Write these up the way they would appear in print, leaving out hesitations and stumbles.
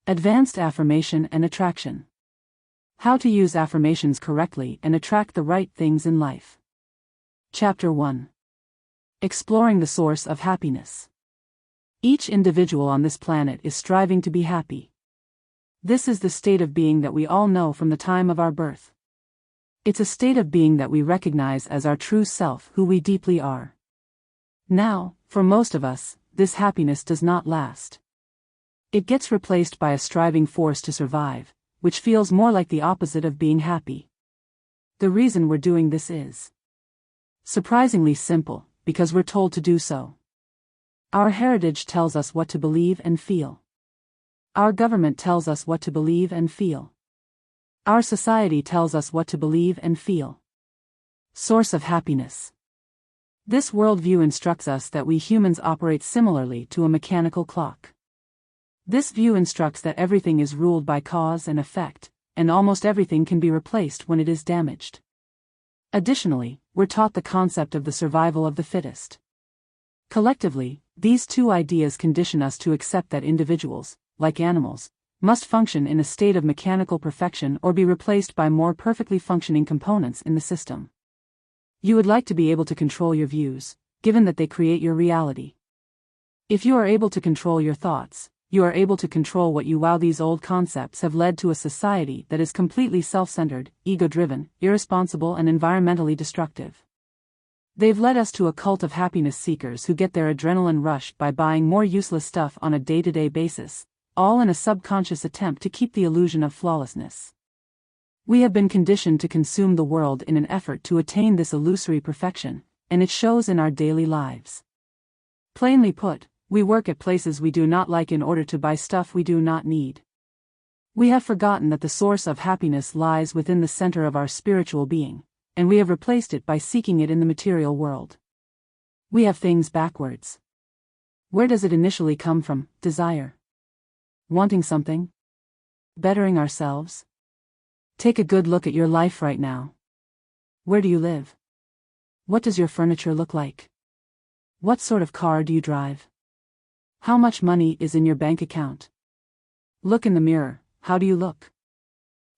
Advanced affirmation and attraction. How to use affirmations correctly and attract the right things in life. Chapter 1. Exploring the source of happiness. Each individual on this planet is striving to be happy. This is the state of being that we all know from the time of our birth. It's a state of being that we recognize as our true self, who we deeply are. Now, for most of us, this happiness does not last. It gets replaced by a striving force to survive, which feels more like the opposite of being happy. The reason we're doing this is surprisingly simple, because we're told to do so. Our heritage tells us what to believe and feel. Our government tells us what to believe and feel. Our society tells us what to believe and feel. Source of happiness. This worldview instructs us that we humans operate similarly to a mechanical clock. This view instructs that everything is ruled by cause and effect, and almost everything can be replaced when it is damaged. Additionally, we're taught the concept of the survival of the fittest. Collectively, these two ideas condition us to accept that individuals, like animals, must function in a state of mechanical perfection or be replaced by more perfectly functioning components in the system. You would like to be able to control your views, given that they create your reality. If you are able to control your thoughts, you are able to control what you. While these old concepts have led to a society that is completely self-centered, ego-driven, irresponsible and environmentally destructive. They've led us to a cult of happiness seekers who get their adrenaline rush by buying more useless stuff on a day-to-day basis, all in a subconscious attempt to keep the illusion of flawlessness. We have been conditioned to consume the world in an effort to attain this illusory perfection, and it shows in our daily lives. Plainly put, we work at places we do not like in order to buy stuff we do not need. We have forgotten that the source of happiness lies within the center of our spiritual being, and we have replaced it by seeking it in the material world. We have things backwards. Where does it initially come from? Desire. Wanting something? Bettering ourselves? Take a good look at your life right now. Where do you live? What does your furniture look like? What sort of car do you drive? How much money is in your bank account? Look in the mirror, how do you look?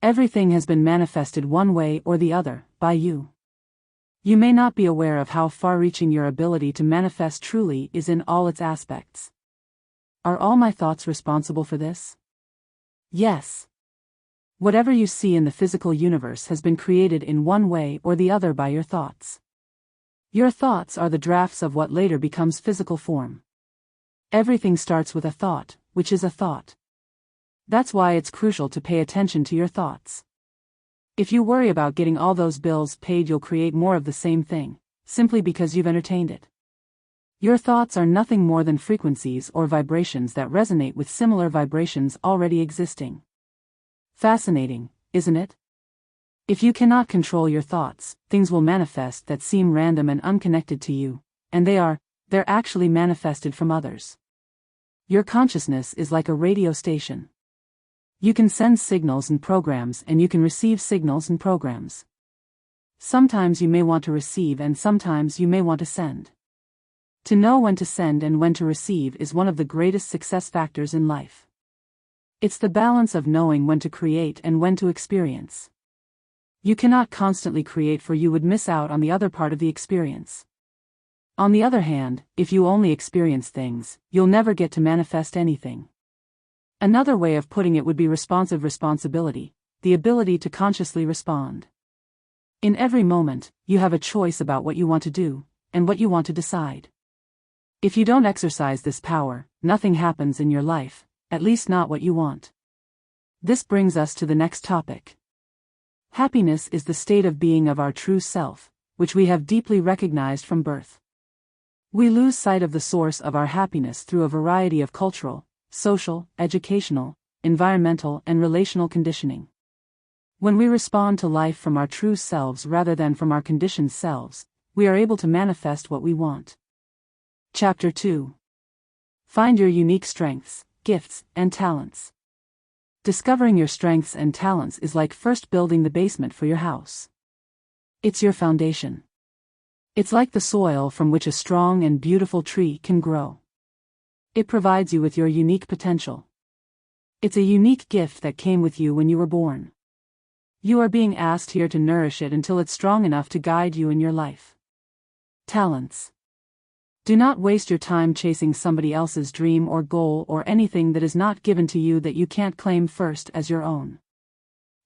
Everything has been manifested one way or the other, by you. You may not be aware of how far-reaching your ability to manifest truly is in all its aspects. Are all my thoughts responsible for this? Yes. Whatever you see in the physical universe has been created in one way or the other by your thoughts. Your thoughts are the drafts of what later becomes physical form. Everything starts with a thought, which is a thought. That's why it's crucial to pay attention to your thoughts. If you worry about getting all those bills paid, you'll create more of the same thing, simply because you've entertained it. Your thoughts are nothing more than frequencies or vibrations that resonate with similar vibrations already existing. Fascinating, isn't it? If you cannot control your thoughts, things will manifest that seem random and unconnected to you, and they're actually manifested from others. Your consciousness is like a radio station. You can send signals and programs, and you can receive signals and programs. Sometimes you may want to receive and sometimes you may want to send. To know when to send and when to receive is one of the greatest success factors in life. It's the balance of knowing when to create and when to experience. You cannot constantly create, for you would miss out on the other part of the experience. On the other hand, if you only experience things, you'll never get to manifest anything. Another way of putting it would be responsive responsibility, the ability to consciously respond. In every moment, you have a choice about what you want to do, and what you want to decide. If you don't exercise this power, nothing happens in your life, at least not what you want. This brings us to the next topic. Happiness is the state of being of our true self, which we have deeply recognized from birth. We lose sight of the source of our happiness through a variety of cultural, social, educational, environmental, and relational conditioning. When we respond to life from our true selves rather than from our conditioned selves, we are able to manifest what we want. Chapter 2. Find your unique strengths, gifts, and talents. Discovering your strengths and talents is like first building the basement for your house. It's your foundation. It's like the soil from which a strong and beautiful tree can grow. It provides you with your unique potential. It's a unique gift that came with you when you were born. You are being asked here to nourish it until it's strong enough to guide you in your life. Talents. Do not waste your time chasing somebody else's dream or goal or anything that is not given to you that you can't claim first as your own.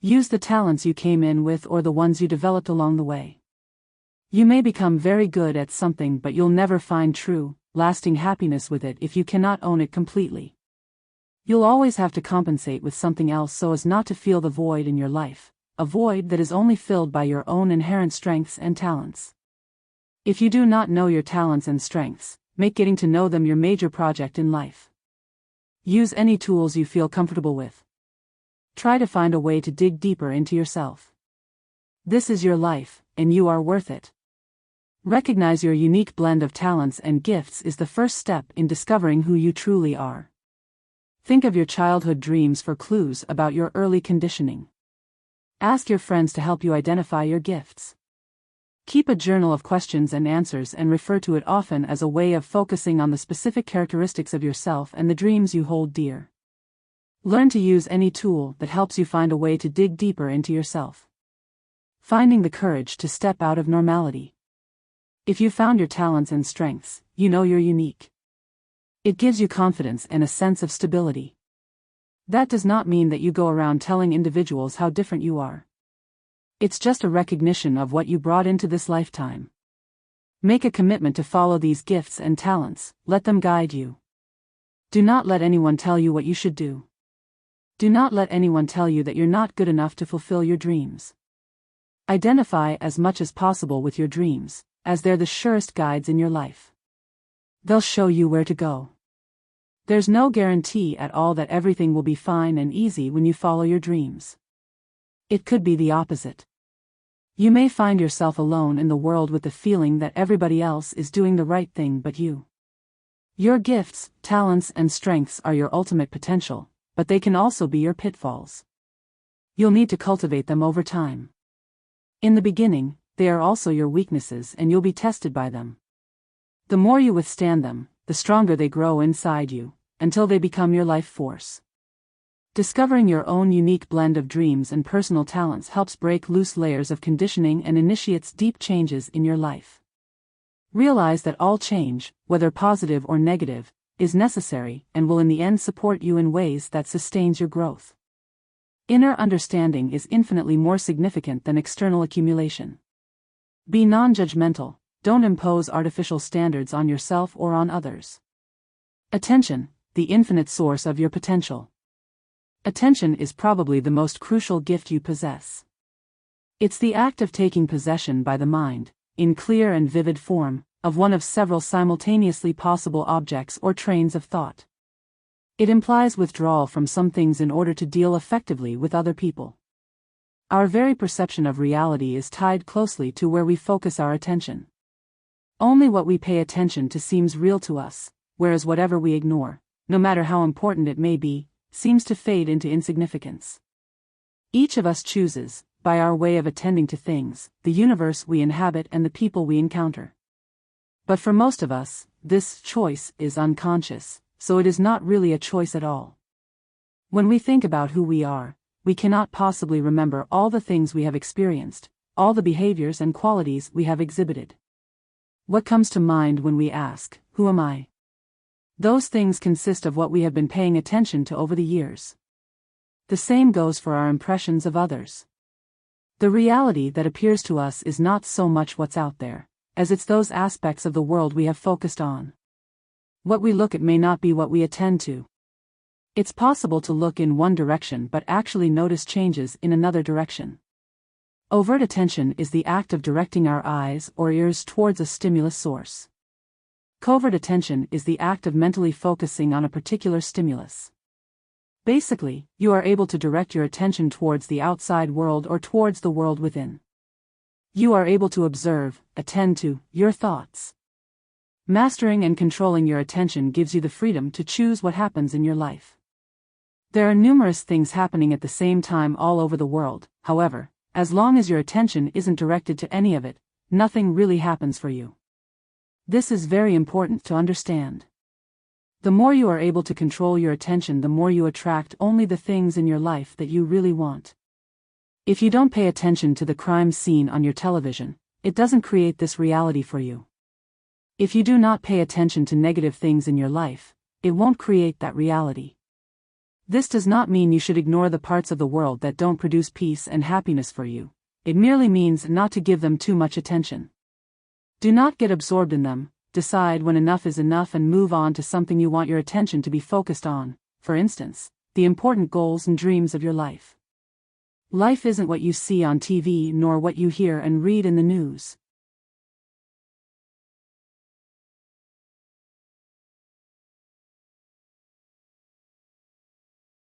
Use the talents you came in with or the ones you developed along the way. You may become very good at something, but you'll never find true, lasting happiness with it if you cannot own it completely. You'll always have to compensate with something else so as not to feel the void in your life, a void that is only filled by your own inherent strengths and talents. If you do not know your talents and strengths, make getting to know them your major project in life. Use any tools you feel comfortable with. Try to find a way to dig deeper into yourself. This is your life, and you are worth it. Recognize your unique blend of talents and gifts is the first step in discovering who you truly are. Think of your childhood dreams for clues about your early conditioning. Ask your friends to help you identify your gifts. Keep a journal of questions and answers and refer to it often as a way of focusing on the specific characteristics of yourself and the dreams you hold dear. Learn to use any tool that helps you find a way to dig deeper into yourself. Finding the courage to step out of normality. If you found your talents and strengths, you know you're unique. It gives you confidence and a sense of stability. That does not mean that you go around telling individuals how different you are. It's just a recognition of what you brought into this lifetime. Make a commitment to follow these gifts and talents, let them guide you. Do not let anyone tell you what you should do. Do not let anyone tell you that you're not good enough to fulfill your dreams. Identify as much as possible with your dreams, as they're the surest guides in your life. They'll show you where to go. There's no guarantee at all that everything will be fine and easy when you follow your dreams. It could be the opposite. You may find yourself alone in the world with the feeling that everybody else is doing the right thing but you. Your gifts, talents, and strengths are your ultimate potential, but they can also be your pitfalls. You'll need to cultivate them over time. In the beginning, they are also your weaknesses and you'll be tested by them. The more you withstand them, the stronger they grow inside you, until they become your life force. Discovering your own unique blend of dreams and personal talents helps break loose layers of conditioning and initiates deep changes in your life. Realize that all change, whether positive or negative, is necessary and will in the end support you in ways that sustains your growth. Inner understanding is infinitely more significant than external accumulation. Be non-judgmental, don't impose artificial standards on yourself or on others. Attention, the infinite source of your potential. Attention is probably the most crucial gift you possess. It's the act of taking possession by the mind, in clear and vivid form, of one of several simultaneously possible objects or trains of thought. It implies withdrawal from some things in order to deal effectively with other people. Our very perception of reality is tied closely to where we focus our attention. Only what we pay attention to seems real to us, whereas whatever we ignore, no matter how important it may be, seems to fade into insignificance. Each of us chooses, by our way of attending to things, the universe we inhabit and the people we encounter. But for most of us, this choice is unconscious, so it is not really a choice at all. When we think about who we are, we cannot possibly remember all the things we have experienced, all the behaviors and qualities we have exhibited. What comes to mind when we ask, "Who am I?" Those things consist of what we have been paying attention to over the years. The same goes for our impressions of others. The reality that appears to us is not so much what's out there, as it's those aspects of the world we have focused on. What we look at may not be what we attend to. It's possible to look in one direction but actually notice changes in another direction. Overt attention is the act of directing our eyes or ears towards a stimulus source. Covert attention is the act of mentally focusing on a particular stimulus. Basically, you are able to direct your attention towards the outside world or towards the world within. You are able to observe, attend to, your thoughts. Mastering and controlling your attention gives you the freedom to choose what happens in your life. There are numerous things happening at the same time all over the world, however, as long as your attention isn't directed to any of it, nothing really happens for you. This is very important to understand. The more you are able to control your attention, the more you attract only the things in your life that you really want. If you don't pay attention to the crime scene on your television, it doesn't create this reality for you. If you do not pay attention to negative things in your life, it won't create that reality. This does not mean you should ignore the parts of the world that don't produce peace and happiness for you. It merely means not to give them too much attention. Do not get absorbed in them. Decide when enough is enough and move on to something you want your attention to be focused on, for instance, the important goals and dreams of your life. Life isn't what you see on TV nor what you hear and read in the news.